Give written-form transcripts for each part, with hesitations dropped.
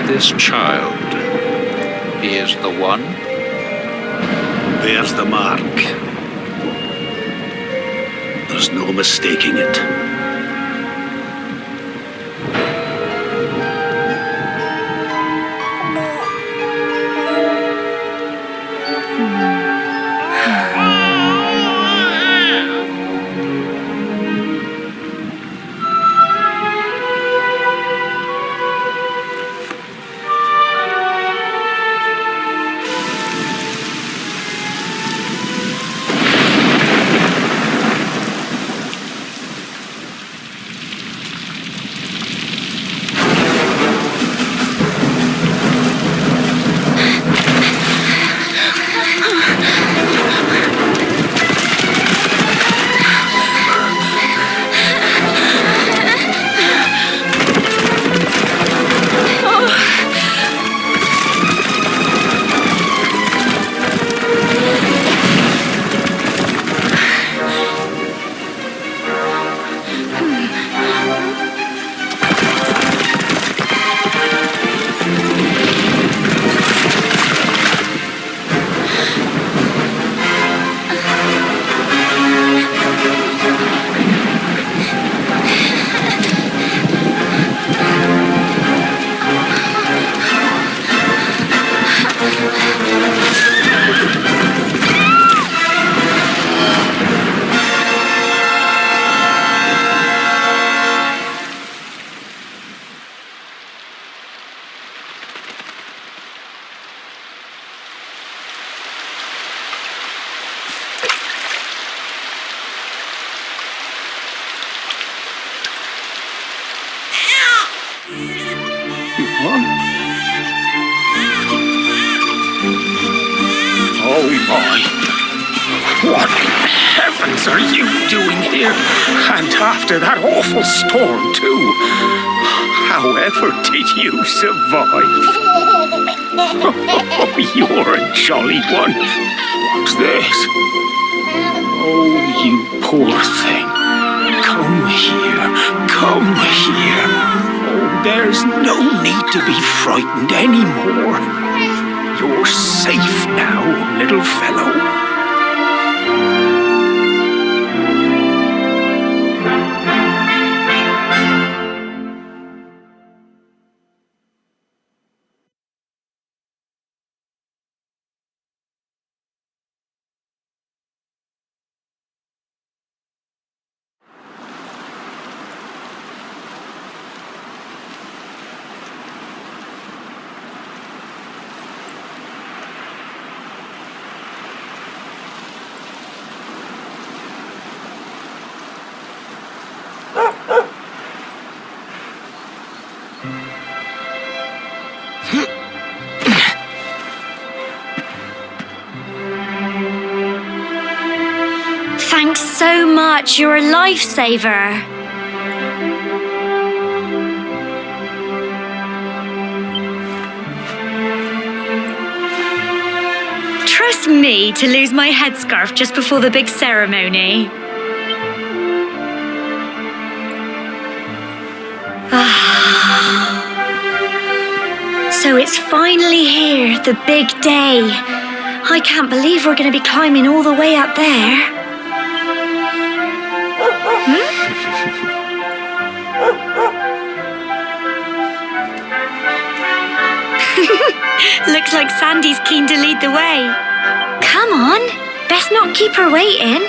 This child, he is the one? There's the mark. There's no mistaking it. Oh my! What in heavens are you doing here? And after that awful storm, too. However did you survive? Oh, you're a jolly one. What's this? Oh, you poor thing. Come here. Come here. Oh, there's no need to be frightened anymore. You're safe now, little fellow. Thanks so much. You're a lifesaver. Trust me to lose my headscarf just before the big ceremony. So it's finally here, the big day. I can't believe we're going to be climbing all the way up there. Looks like Sandy's keen to lead the way. Come on, best not keep her waiting.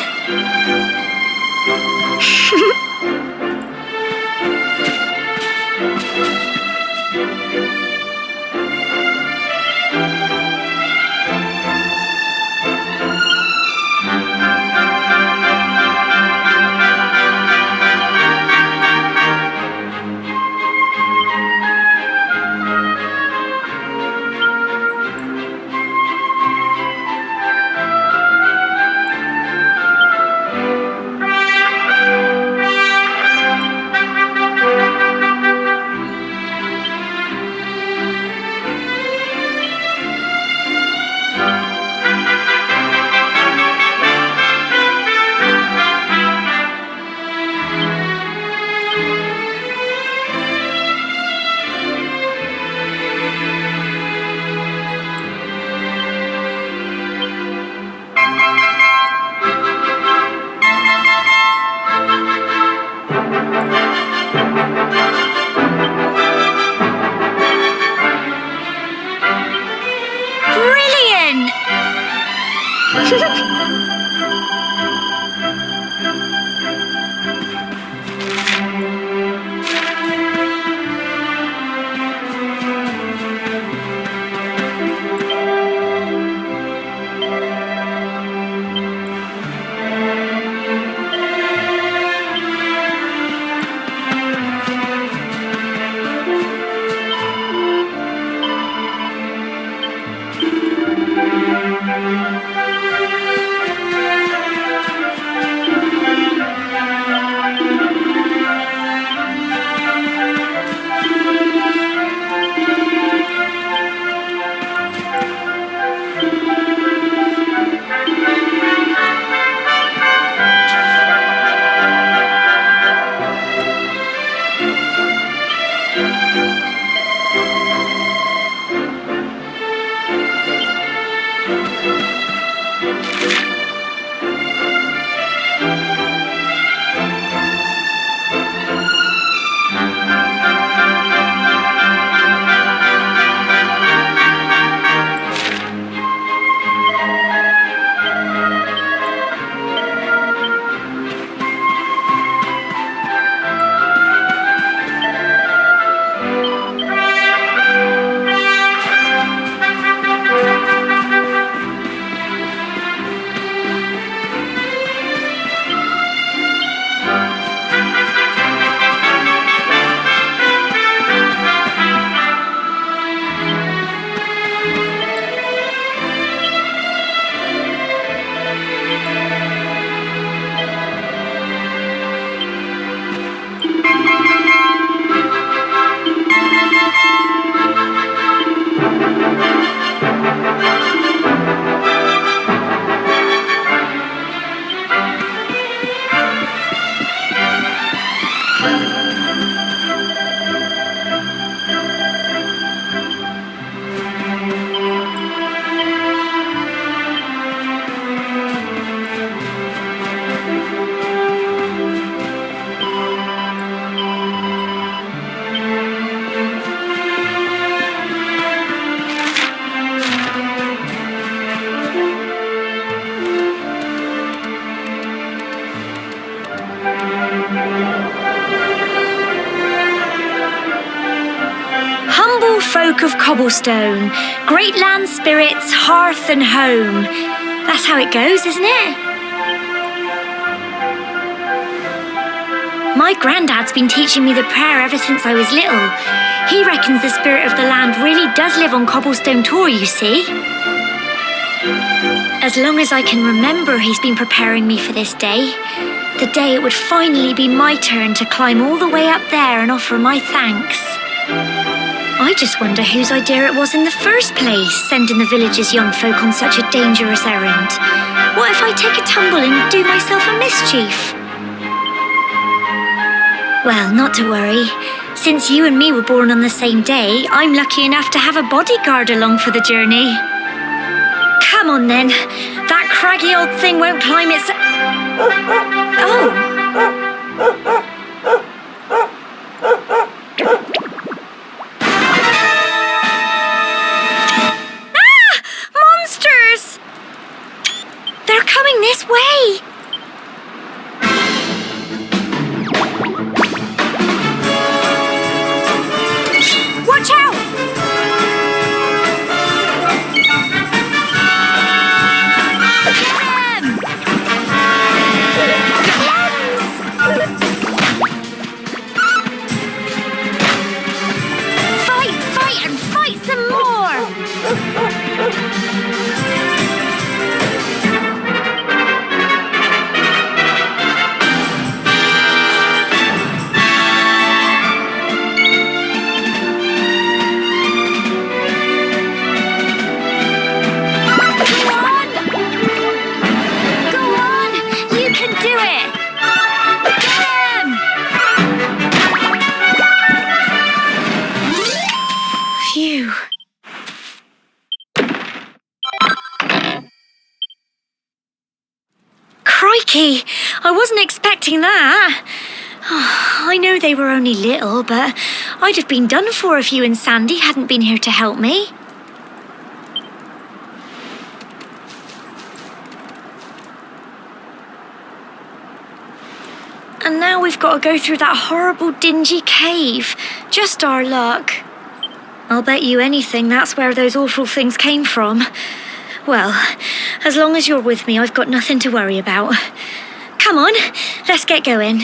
folk of cobblestone, great land spirits, hearth and home. That's how it goes, isn't it? My granddad's been teaching me the prayer ever since I was little. He reckons the spirit of the land really does live on Cobblestone Tor, you see. As long as I can remember, he's been preparing me for this day. The day it would finally be my turn to climb all the way up there and offer my thanks. I just wonder whose idea it was in the first place, sending the village's young folk on such a dangerous errand. What if I take a tumble and do myself a mischief? Well, not to worry. Since you and me were born on the same day, I'm lucky enough to have a bodyguard along for the journey. Come on then. That craggy old thing won't climb its... Oh. Ah! Monsters! They're coming this way. Watch out! Fight and fight some more! Go on! You can do it! Get him! Phew. Crikey! I wasn't expecting that. I know they were only little, but I'd have been done for if you and Sandy hadn't been here to help me. And now we've got to go through that horrible dingy cave. Just our luck. I'll bet you anything that's where those awful things came from. Well, as long as you're with me, I've got nothing to worry about. Come on, let's get going.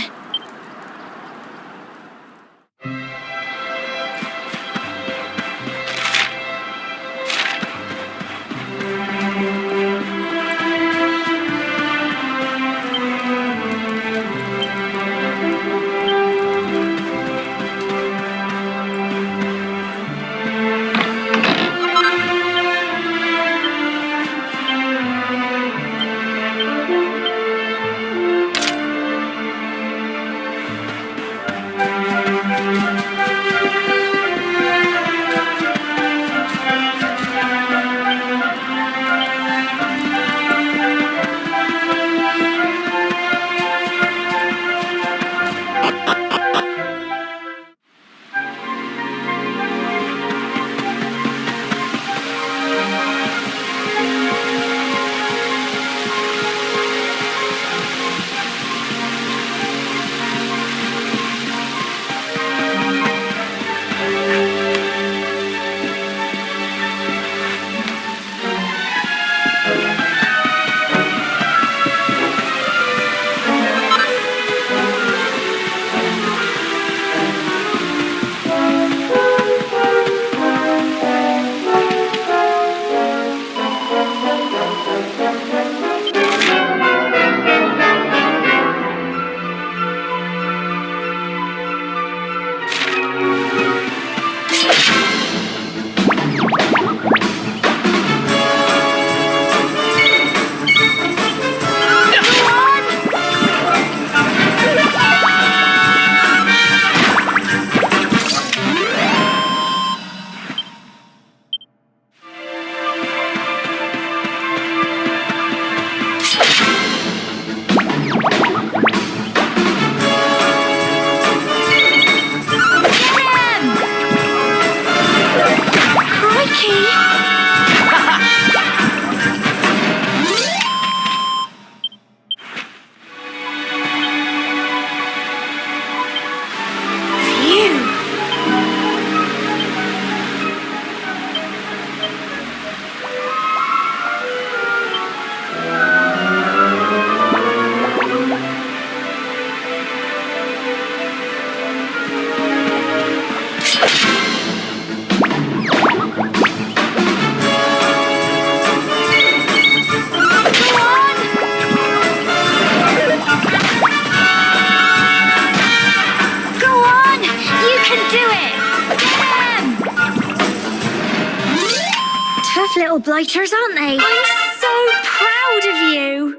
Little blighters, aren't they? I'm so proud of you.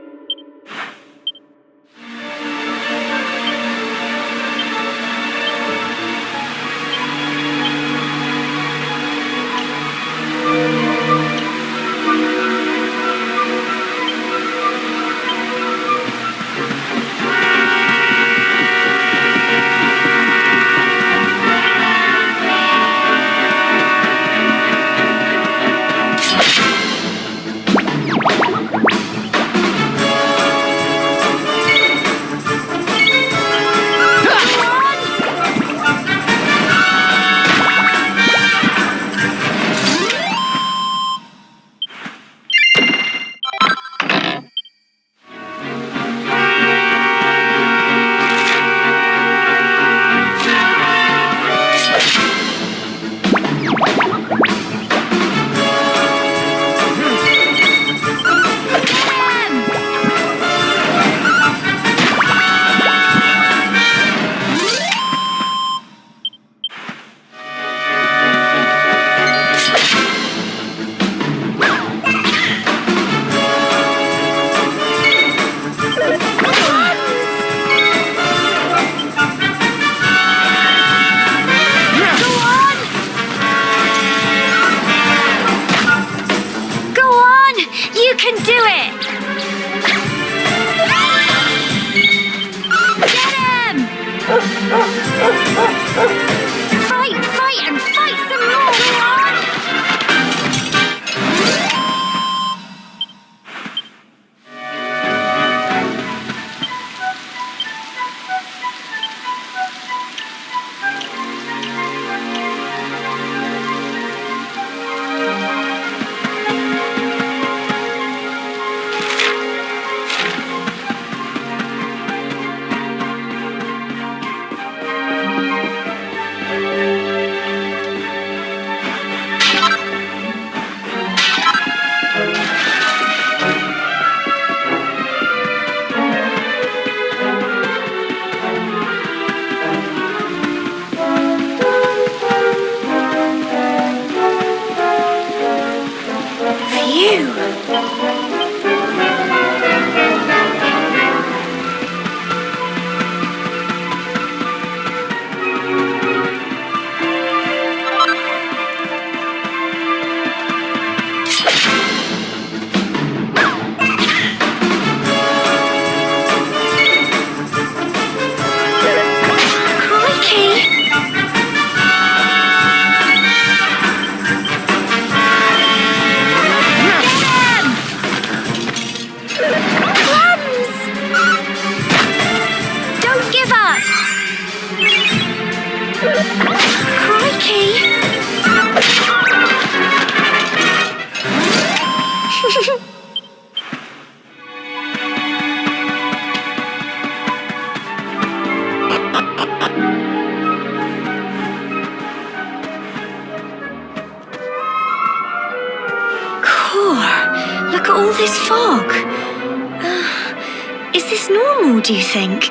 Look at all this fog. Is this normal, do you think?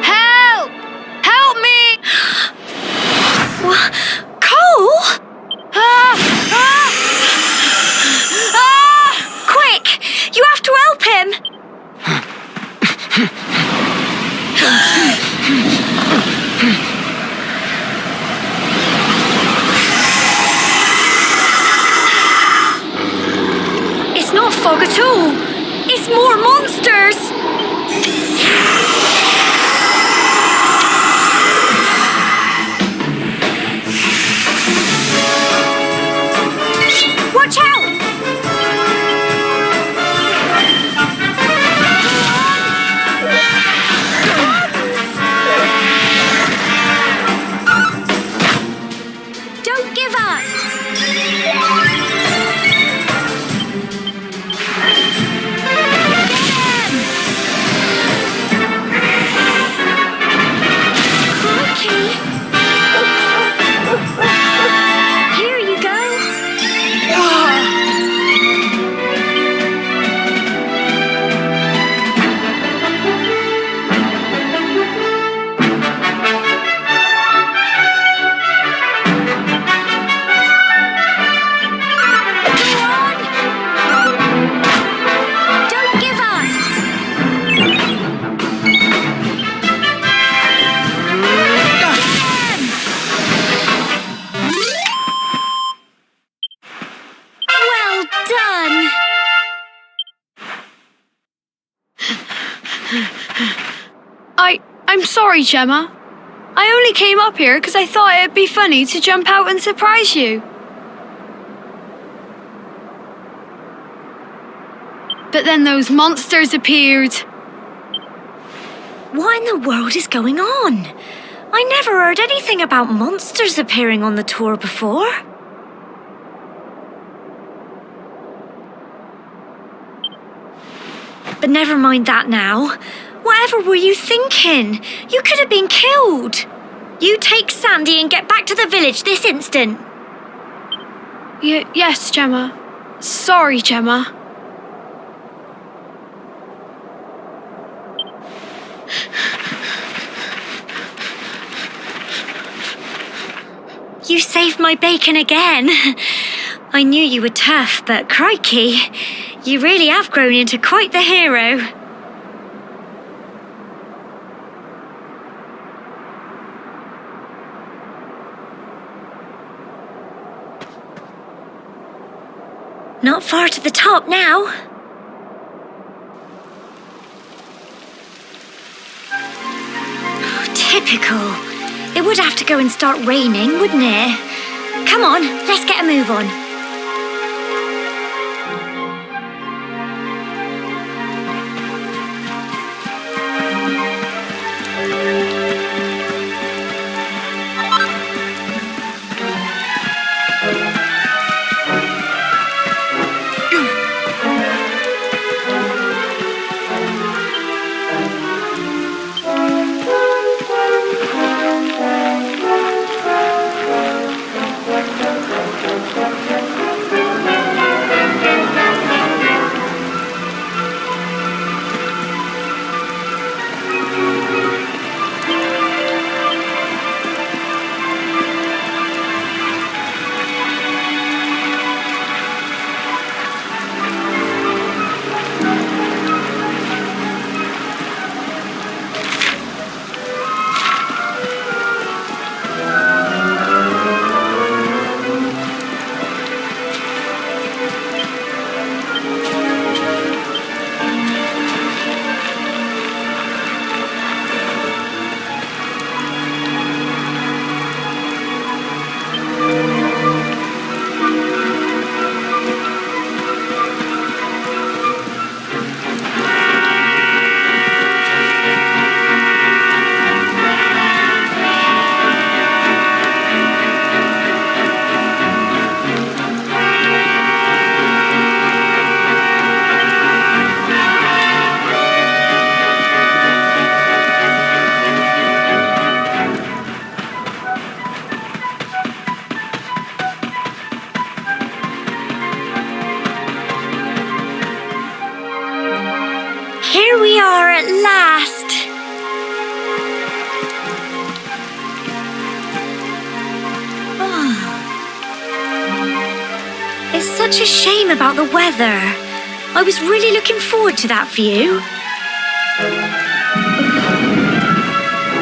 Help! Help me! What? Cole? Quick! You have to help him! It's not fog at all. It's more monsters. Watch out! Don't give up. Here you go. Don't give up. Well done. I'm sorry, Gemma. I only came up here because I thought it'd be funny to jump out and surprise you. But then those monsters appeared. What in the world is going on? I never heard anything about monsters appearing on the tour before. But never mind that now. Whatever were you thinking? You could have been killed. You take Sandy and get back to the village this instant. Yes, Gemma. Sorry, Gemma. You saved my bacon again. I knew you were tough, but crikey, you really have grown into quite the hero. Not far to the top now. Typical. It would have to go and start raining, wouldn't it? Come on, let's get a move on. such a shame about the weather. I was really looking forward to that view.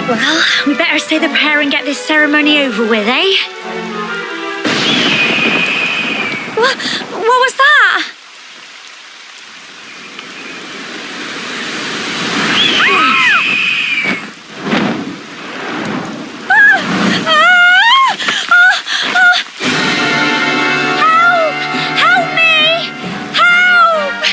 Well, we better say the prayer and get this ceremony over with, eh? What was that? Help me! Help!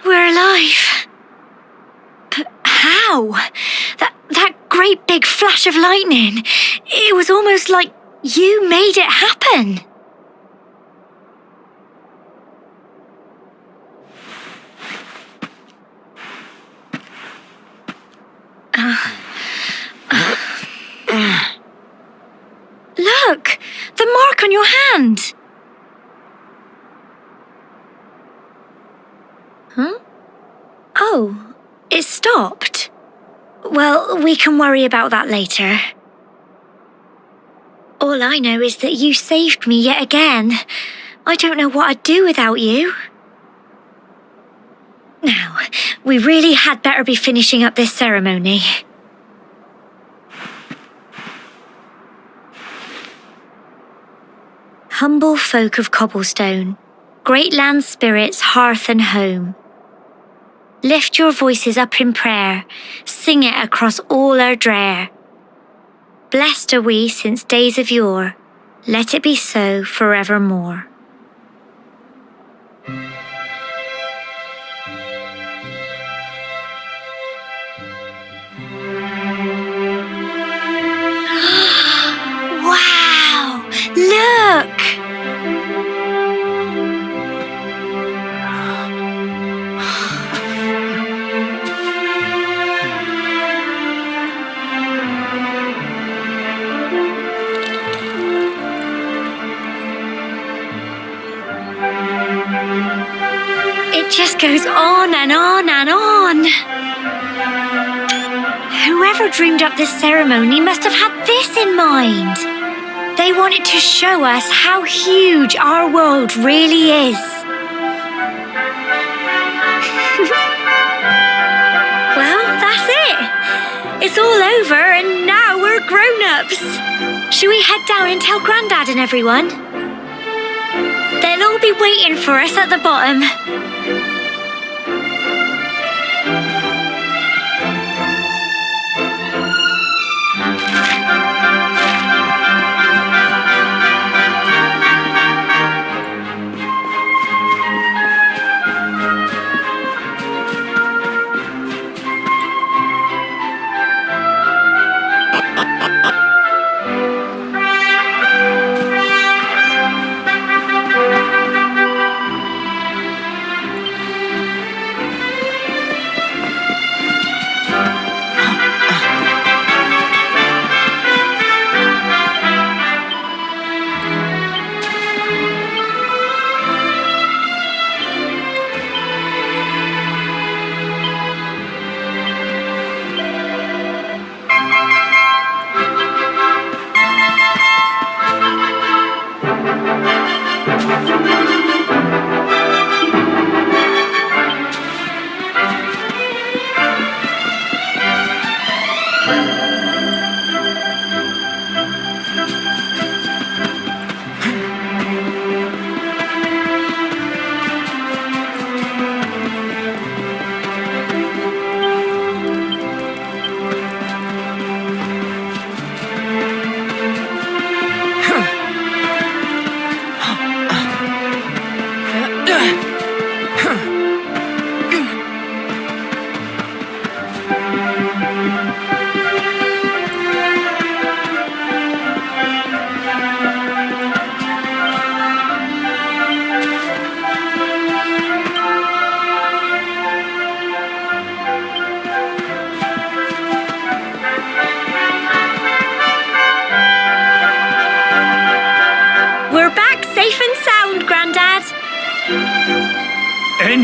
We're alive. But how? That great big flash of lightning. It was almost like you made it happen. Look! The mark on your hand! Huh? Oh, it stopped. Well, we can worry about that later. All I know is that you saved me yet again. I don't know what I'd do without you. Now, we really had better be finishing up this ceremony. Humble folk of cobblestone, great land spirits, hearth and home. Lift your voices up in prayer, sing it across all our drear. Blessed are we since days of yore, let it be so forevermore. Wow! Look! It just goes on and on and on. Whoever dreamed up this ceremony must have had this in mind. They wanted to show us how huge our world really is. Well, that's it. It's all over and now we're grown-ups. Should we head down and tell Grandad and everyone? They'll all be waiting for us at the bottom.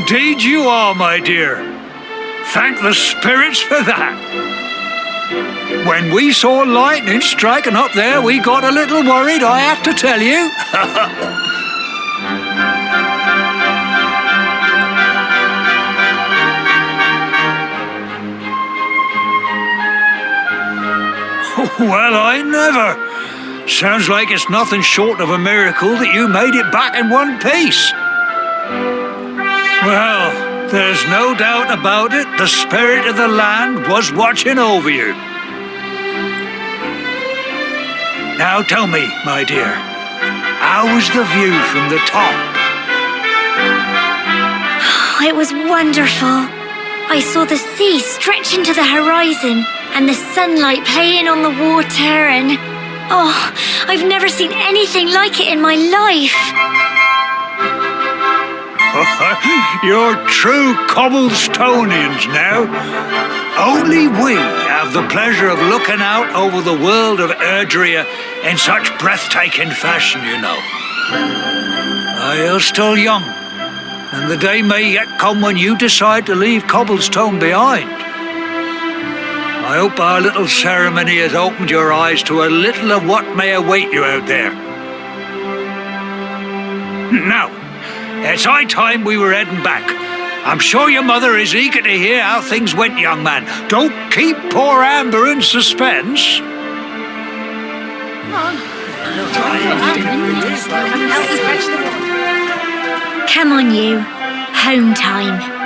Indeed you are, my dear. Thank the spirits for that. When we saw lightning striking up there, we got a little worried, I have to tell you. Well, I never. Sounds like it's nothing short of a miracle that you made it back in one piece. Well, there's no doubt about it, the spirit of the land was watching over you. Now tell me, my dear, how was the view from the top? It was wonderful. I saw the sea stretch into the horizon and the sunlight playing on the water and... Oh, I've never seen anything like it in my life. You're true Cobblestonians now. Only we have the pleasure of looking out over the world of Erdrea in such breathtaking fashion, you know. You're still young, and the day may yet come when you decide to leave Cobblestone behind. I hope our little ceremony has opened your eyes to a little of what may await you out there. Now, it's high time we were heading back. I'm sure your mother is eager to hear how things went, young man. Don't keep poor Amber in suspense. Come on, you. Home time.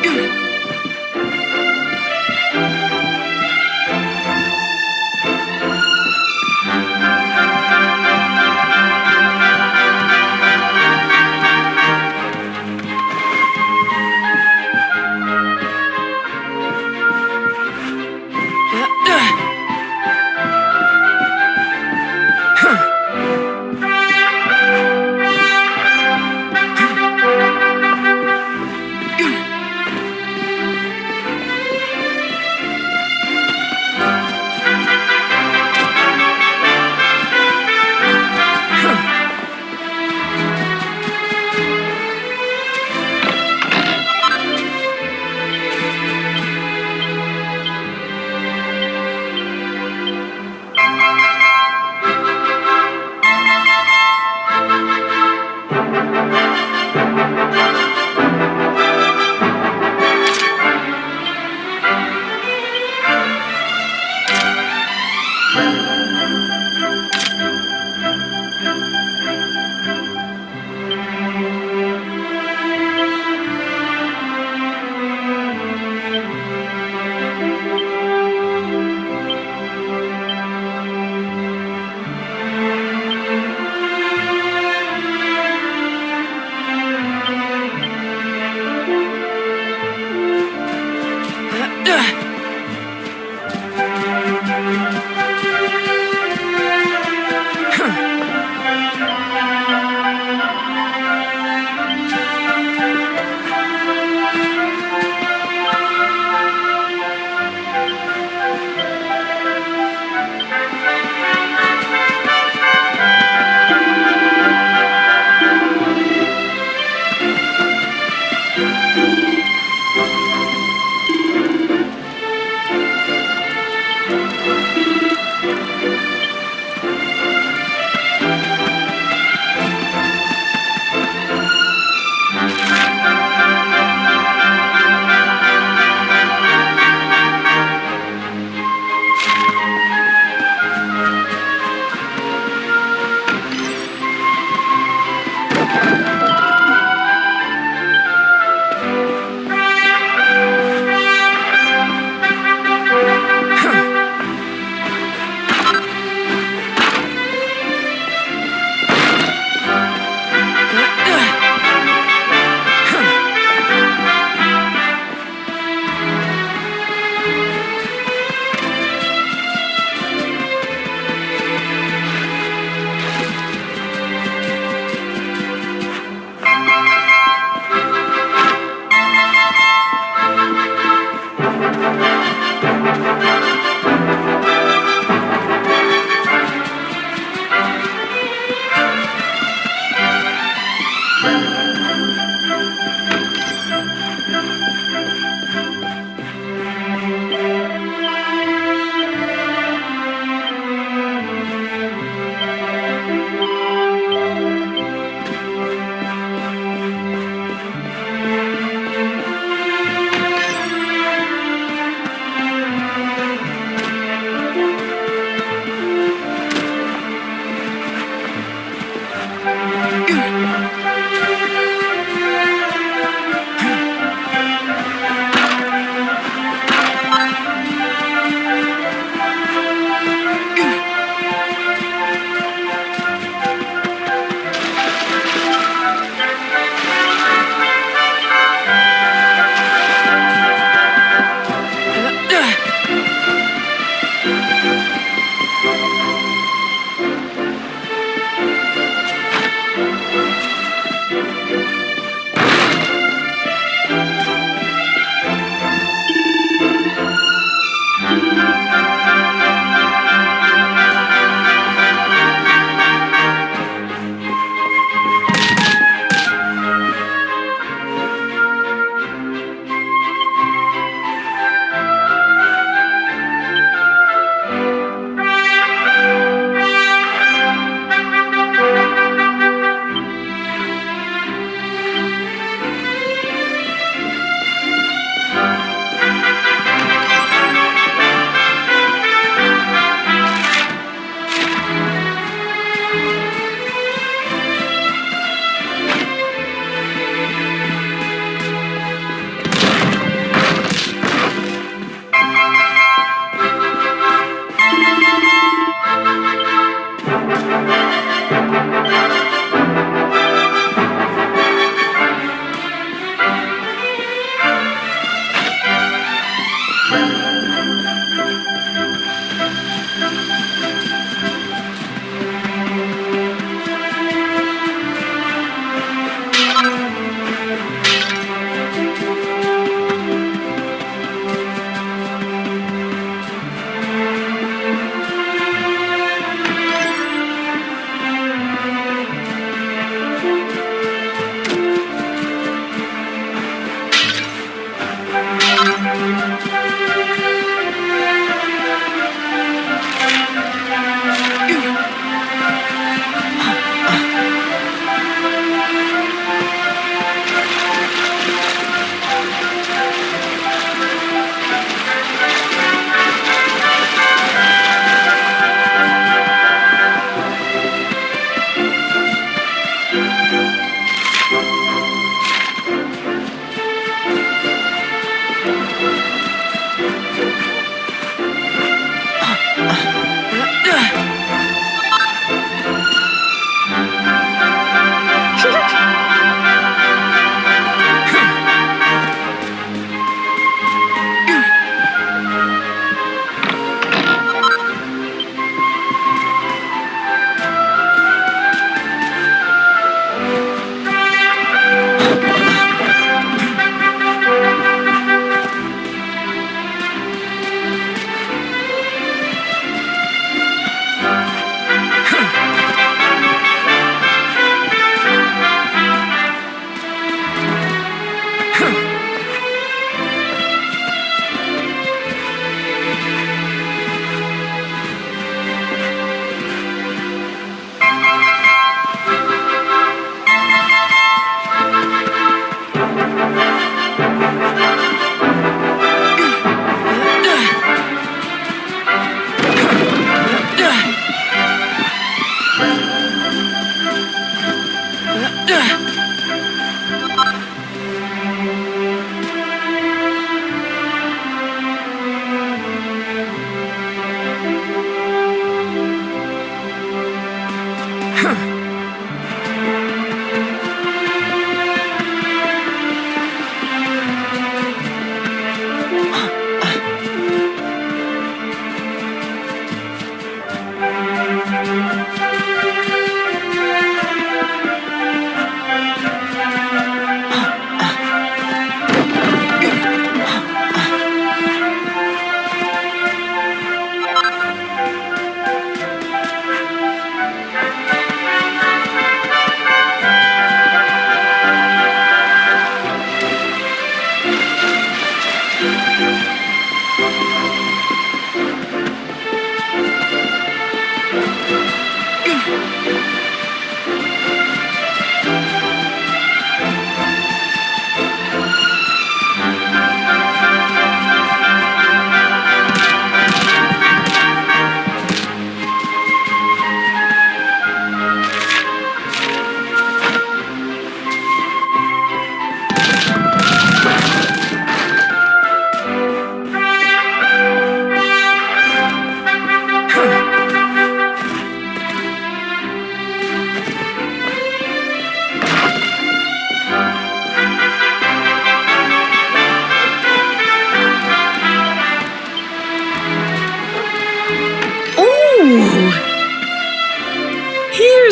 เ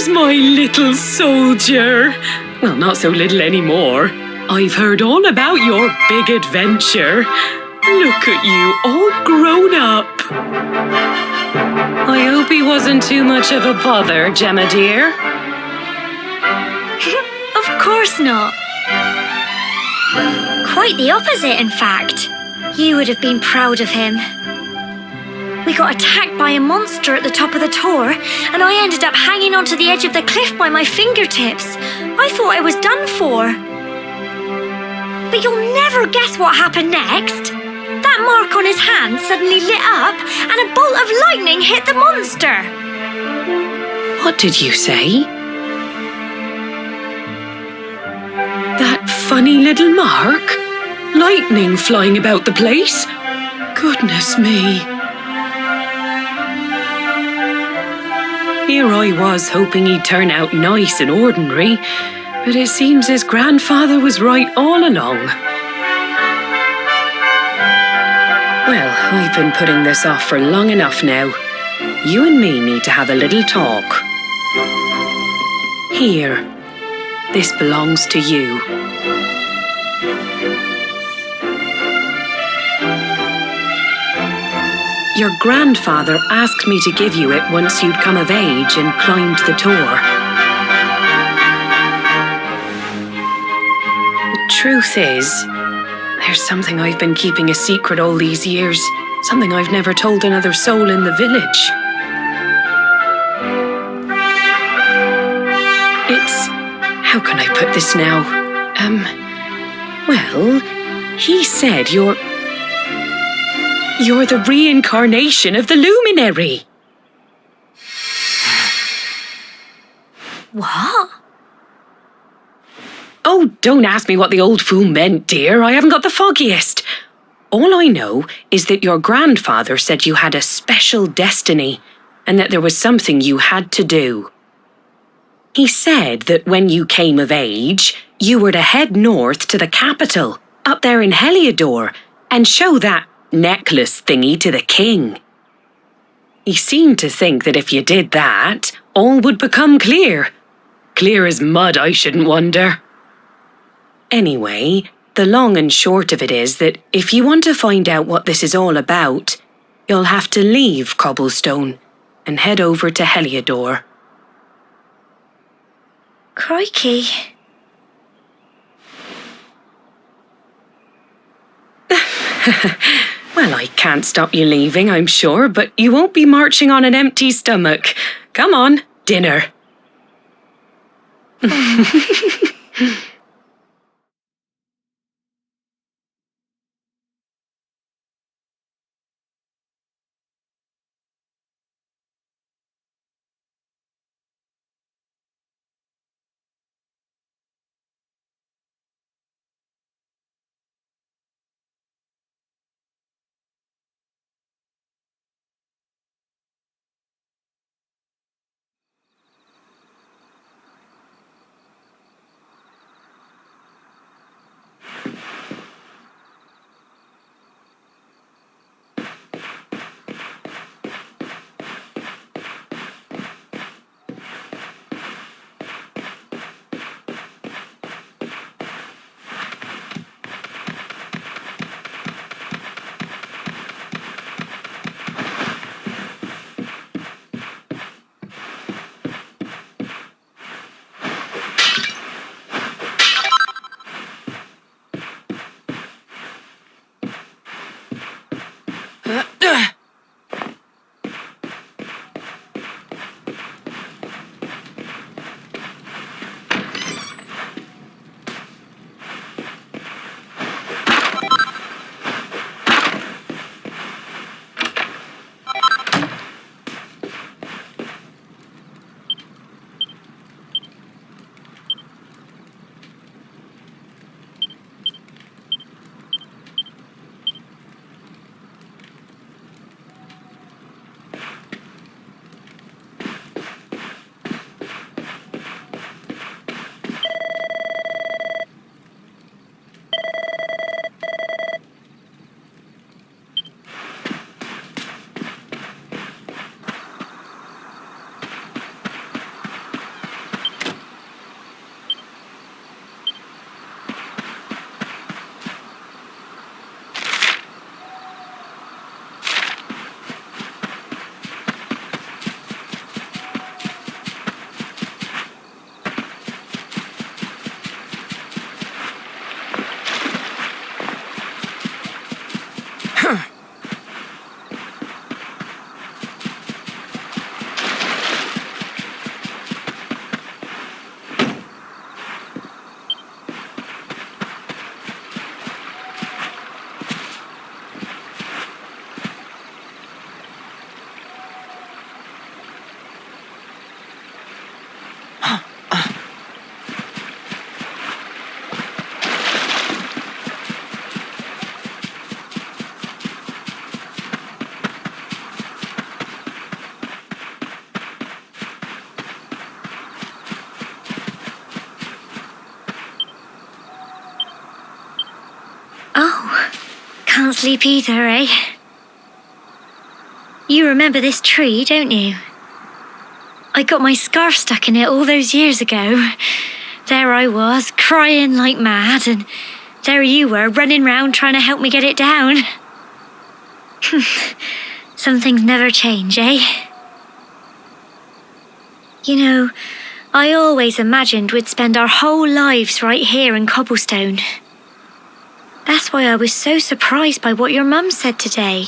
Here's my little soldier. Well, not so little anymore. I've heard all about your big adventure. Look at you, all grown up. I hope he wasn't too much of a bother, Gemma dear. Of course not. Quite the opposite, in fact. You would have been proud of him. We got attacked by a monster at the top of the tower, and I ended up hanging onto the edge of the cliff by my fingertips. I thought I was done for. But you'll never guess what happened next. That mark on his hand suddenly lit up, and a bolt of lightning hit the monster. What did you say? That funny little mark? Lightning flying about the place? Goodness me. Here I was hoping he'd turn out nice and ordinary, but it seems his grandfather was right all along. Well, I've been putting this off for long enough now. You and me need to have a little talk. Here, this belongs to you. Your grandfather asked me to give you it once you'd come of age and climbed the tower. The truth is, There's something I've been keeping a secret all these years. Something I've never told another soul in the village. It's... how can I put this now? Well, he said you're the reincarnation of the luminary. What? Oh, don't ask me what the old fool meant, dear. I haven't got the foggiest. All I know is that your grandfather said you had a special destiny and that there was something you had to do. He said that when you came of age, you were to head north to the capital, up there in Heliodor, and show that necklace thingy to the king. He seemed to think that if you did that, all would become clear. Clear as mud, I shouldn't wonder. Anyway, the long and short of it is that if you want to find out what this is all about, you'll have to leave Cobblestone and head over to Heliodor. Crikey. Well, I can't stop you leaving, I'm sure, but you won't be marching on an empty stomach. Come on, dinner. Can't sleep either, eh? You remember this tree, don't you? I got my scarf stuck in it all those years ago. There I was, crying like mad, and there you were, running round trying to help me get it down. Some things never change, eh? You know, I always imagined we'd spend our whole lives right here in Cobblestone. That's why I was so surprised by what your mum said today.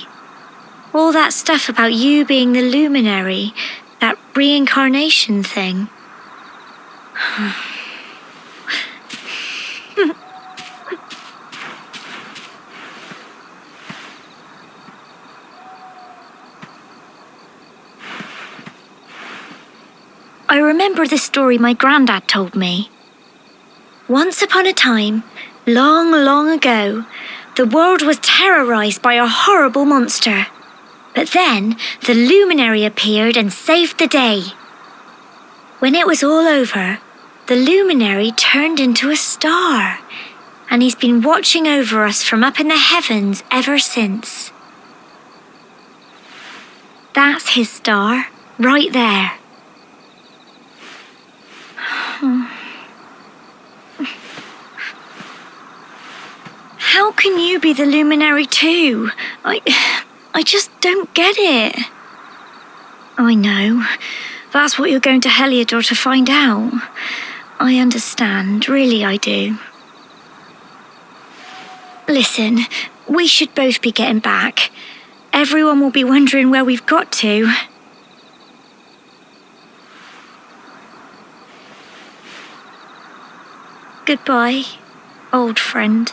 All that stuff about you being the luminary, that reincarnation thing. I remember the story my granddad told me. Once upon a time, long, long ago, the world was terrorized by a horrible monster. But then the luminary appeared and saved the day. When it was all over, the luminary turned into a star, and he's been watching over us from up in the heavens ever since. That's his star, right there. How can you be the luminary too? I just don't get it. I know. That's what you're going to Heliodor to find out. I understand, really I do. Listen, we should both be getting back. Everyone will be wondering where we've got to. Goodbye, old friend.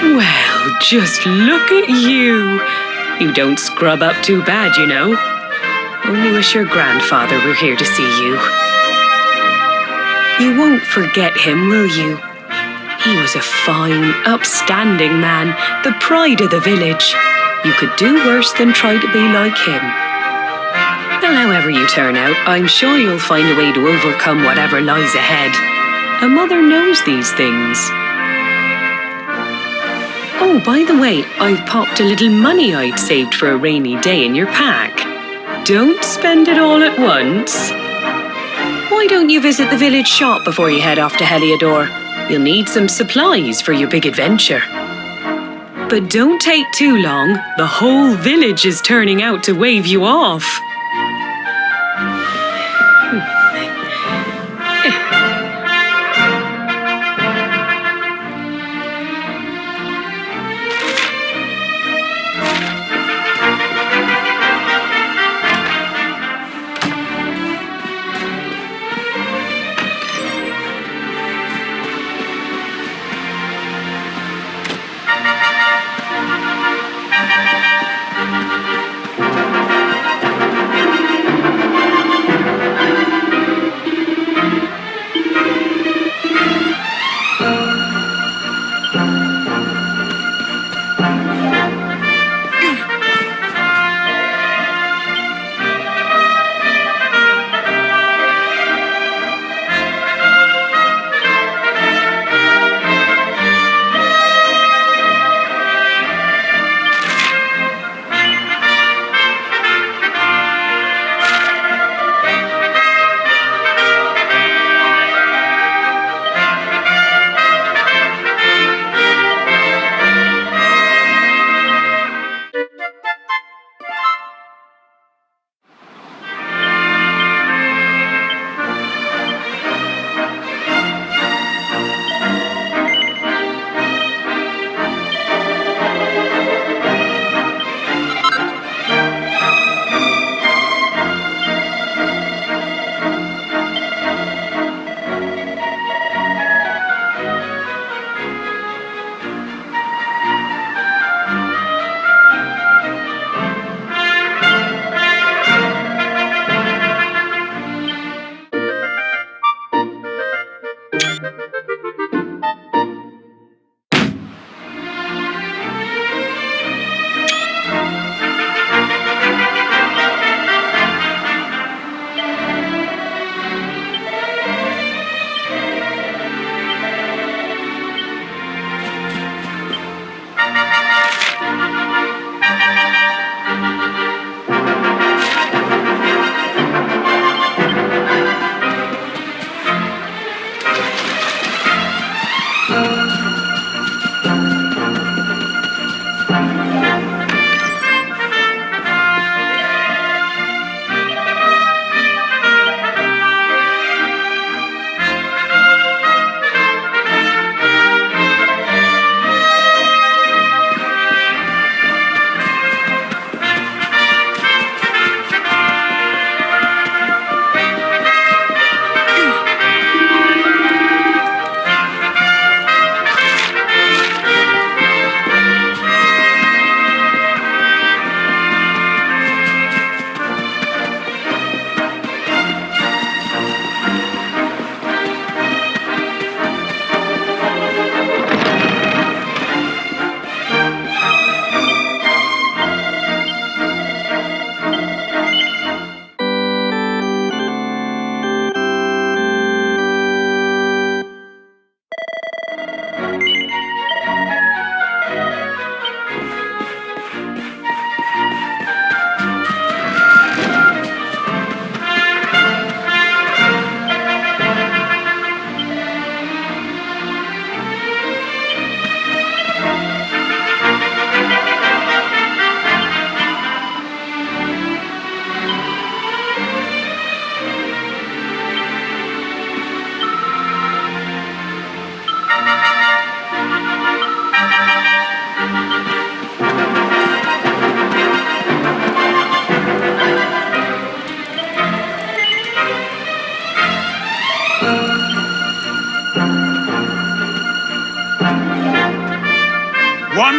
Well, just look at you. You don't scrub up too bad, you know. Only wish your grandfather were here to see you. You won't forget him, will you? He was a fine, upstanding man, the pride of the village. You could do worse than try to be like him. Well, however you turn out, I'm sure you'll find a way to overcome whatever lies ahead. A mother knows these things. Oh, by the way, I've popped a little money I'd saved for a rainy day in your pack. Don't spend it all at once. Why don't you visit the village shop before you head off to Heliodor? You'll need some supplies for your big adventure. But don't take too long. The whole village is turning out to wave you off.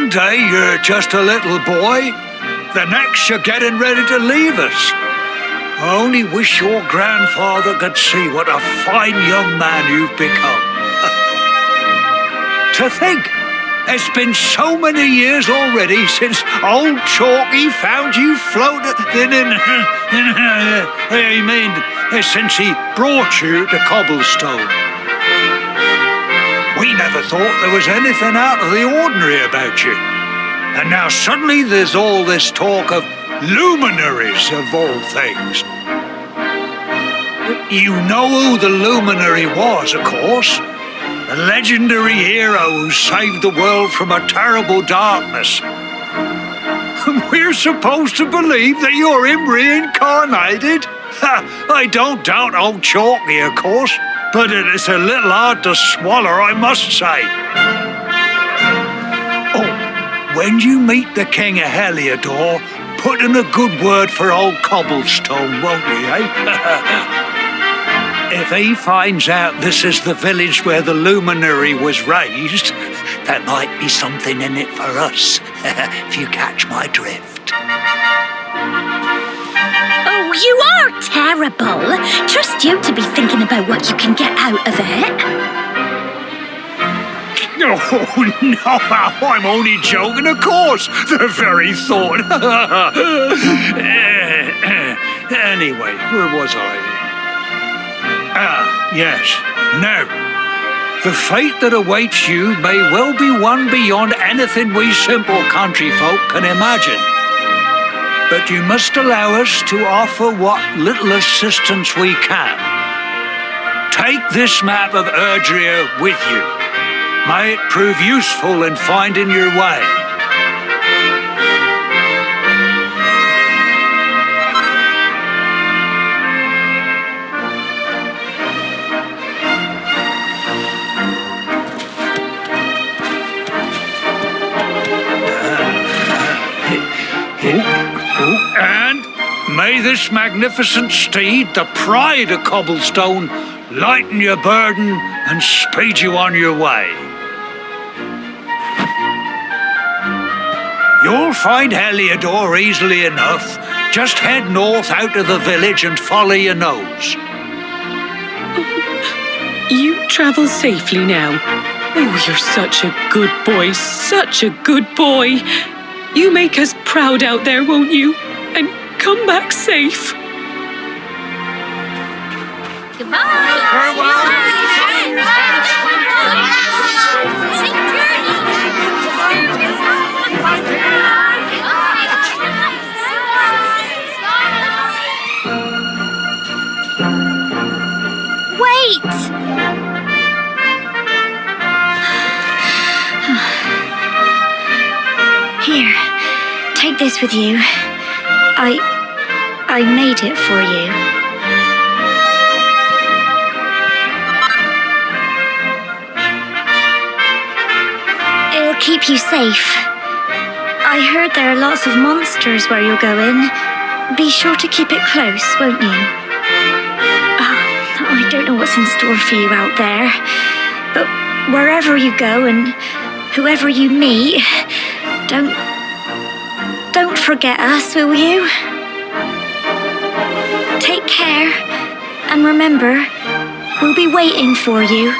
One day you're just a little boy, the next you're getting ready to leave us. I only wish your grandfather could see what a fine young man you've become. To think, it's been so many years already since old Chalky found you floating since he brought you to Cobblestone. We never thought there was anything out of the ordinary about you. And now suddenly there's all this talk of luminaries of all things. You know who the luminary was, of course. The legendary hero who saved the world from a terrible darkness. We're supposed to believe that you're him reincarnated? I don't doubt old Chalky, of course, but it is a little hard to swallow, I must say. Oh, when you meet the King of Heliodor, put in a good word for old Cobblestone, won't you, eh? If he finds out this is the village where the luminary was raised, there might be something in it for us, if you catch my drift. Oh, you are terrible. Trust you to be thinking about what you can get out of it. Oh, no, I'm only joking, of course. The very thought. Anyway, where was I? Yes. Now, the fate that awaits you may well be one beyond anything we simple country folk can imagine. But you must allow us to offer what little assistance we can. Take this map of Erdrea with you. May it prove useful in finding your way. And may this magnificent steed, the pride of Cobblestone, lighten your burden and speed you on your way. You'll find Heliodor easily enough. Just head north out of the village and follow your nose. You travel safely now. Oh, you're such a good boy, such a good boy. You make us proud out there, won't you? And come back safe. Goodbye. Farewell. Wait! Here, take this with you. I made it for you. It'll keep you safe. I heard there are lots of monsters where you're going. Be sure to keep it close, won't you? I don't know what's in store for you out there, but wherever you go and whoever you meet, don't forget us, will you? Take care, and remember, we'll be waiting for you.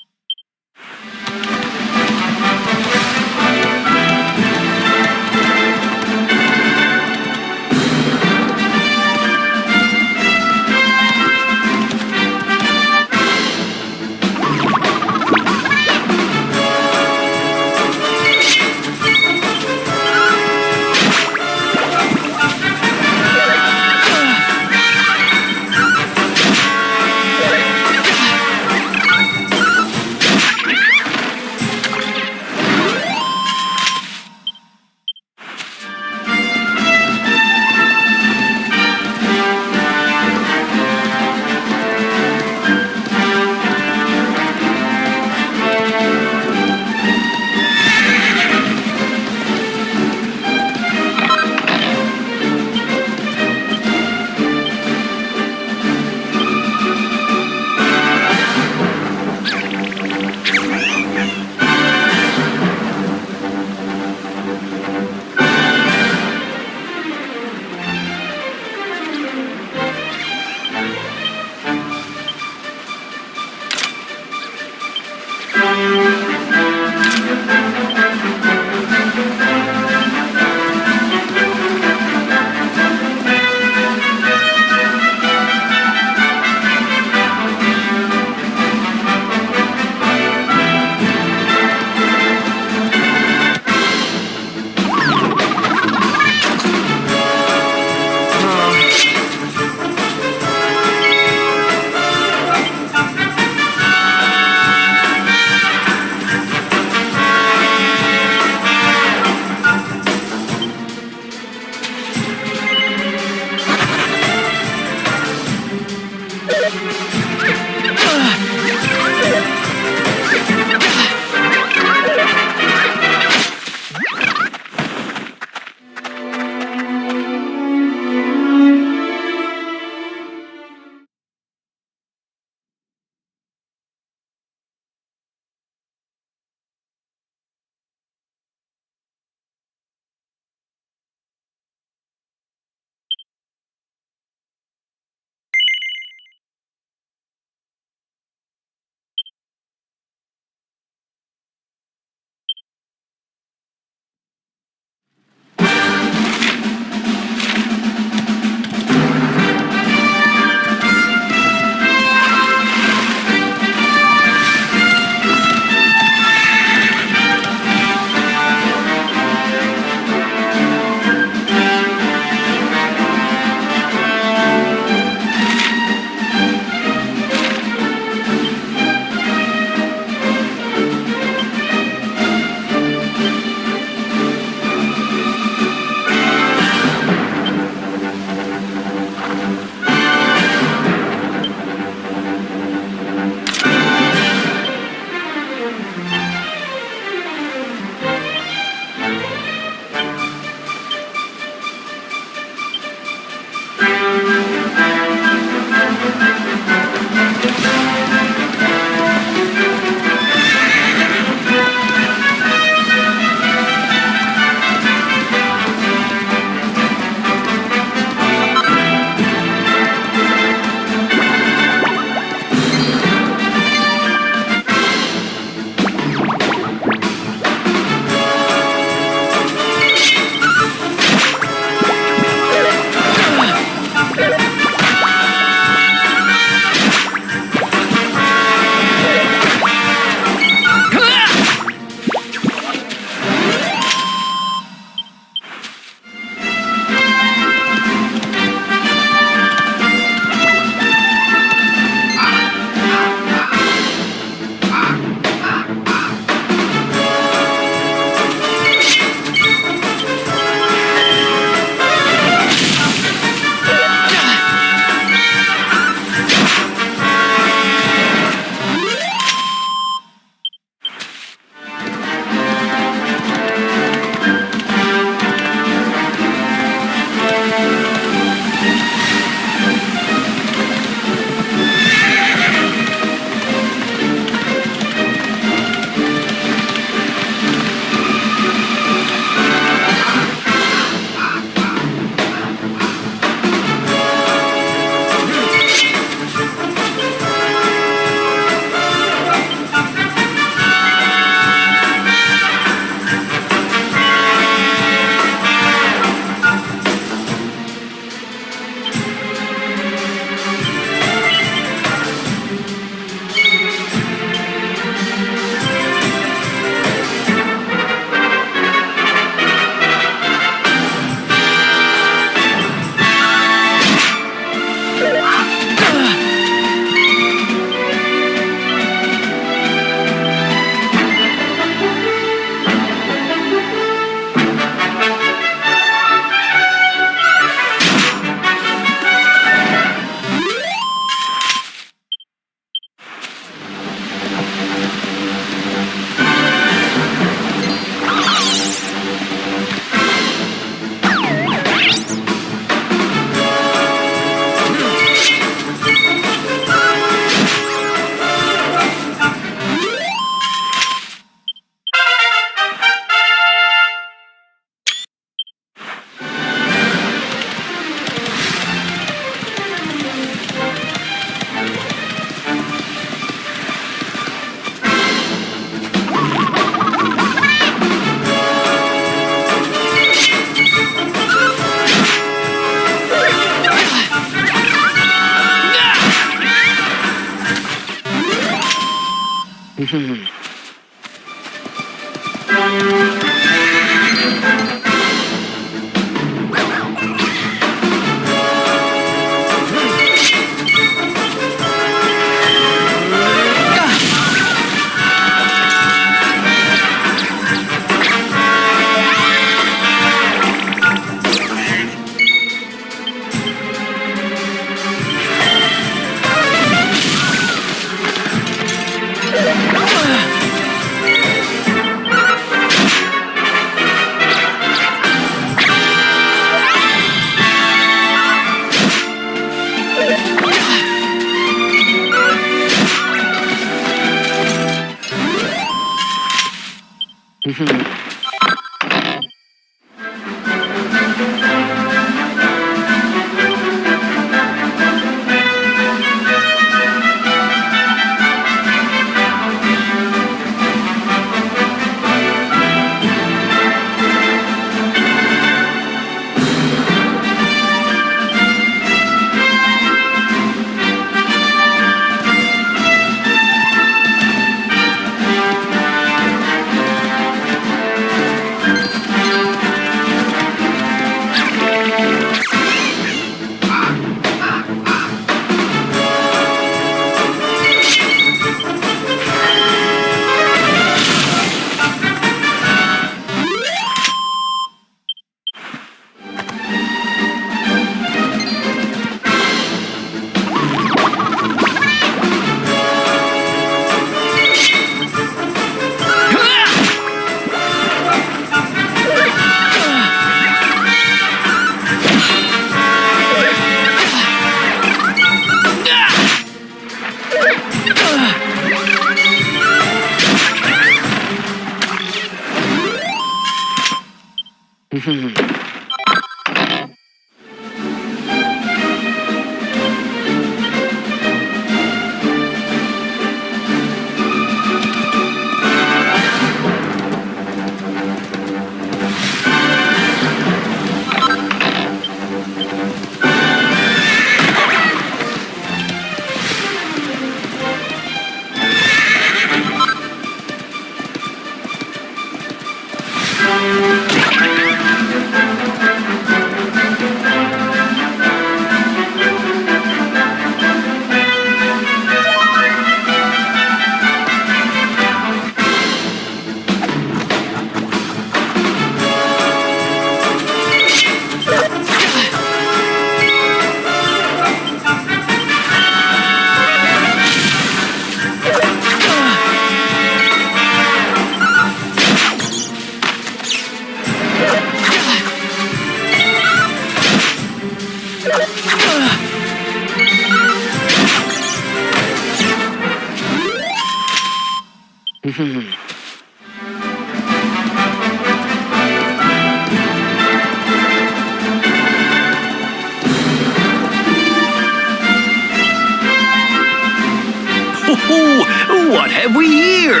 What have we here?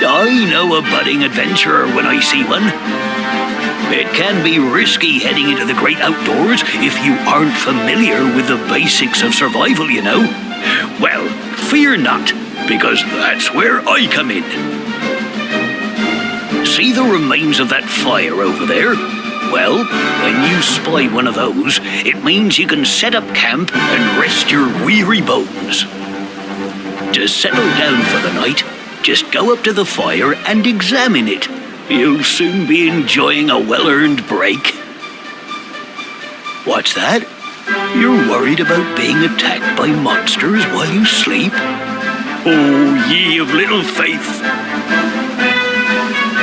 I know a budding adventurer when I see one. It can be risky heading into the great outdoors if you aren't familiar with the basics of survival, you know. Well, fear not, because that's where I come in. See the remains of that fire over there? Well, when you spy one of those, it means you can set up camp and rest your weary bones. To settle down for the night, just go up to the fire and examine it. You'll soon be enjoying a well-earned break. What's that? You're worried about being attacked by monsters while you sleep? Oh, ye of little faith!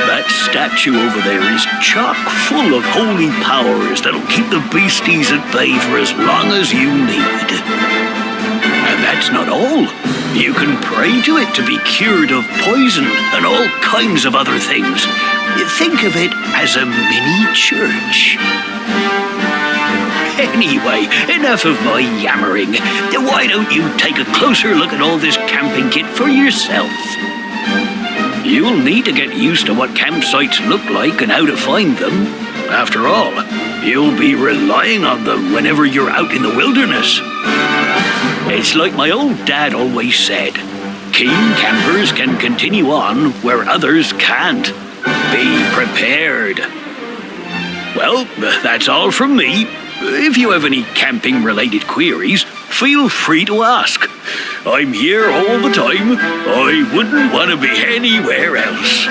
That statue over there is chock full of holy powers that'll keep the beasties at bay for as long as you need. And that's not all. You can pray to it to be cured of poison and all kinds of other things. Think of it as a mini church. Anyway, enough of my yammering. Why don't you take a closer look at all this camping kit for yourself? You'll need to get used to what campsites look like and how to find them. After all, you'll be relying on them whenever you're out in the wilderness. It's like my old dad always said, keen campers can continue on where others can't. Be prepared. Well, that's all from me. If you have any camping-related queries, feel free to ask. I'm here all the time. I wouldn't want to be anywhere else.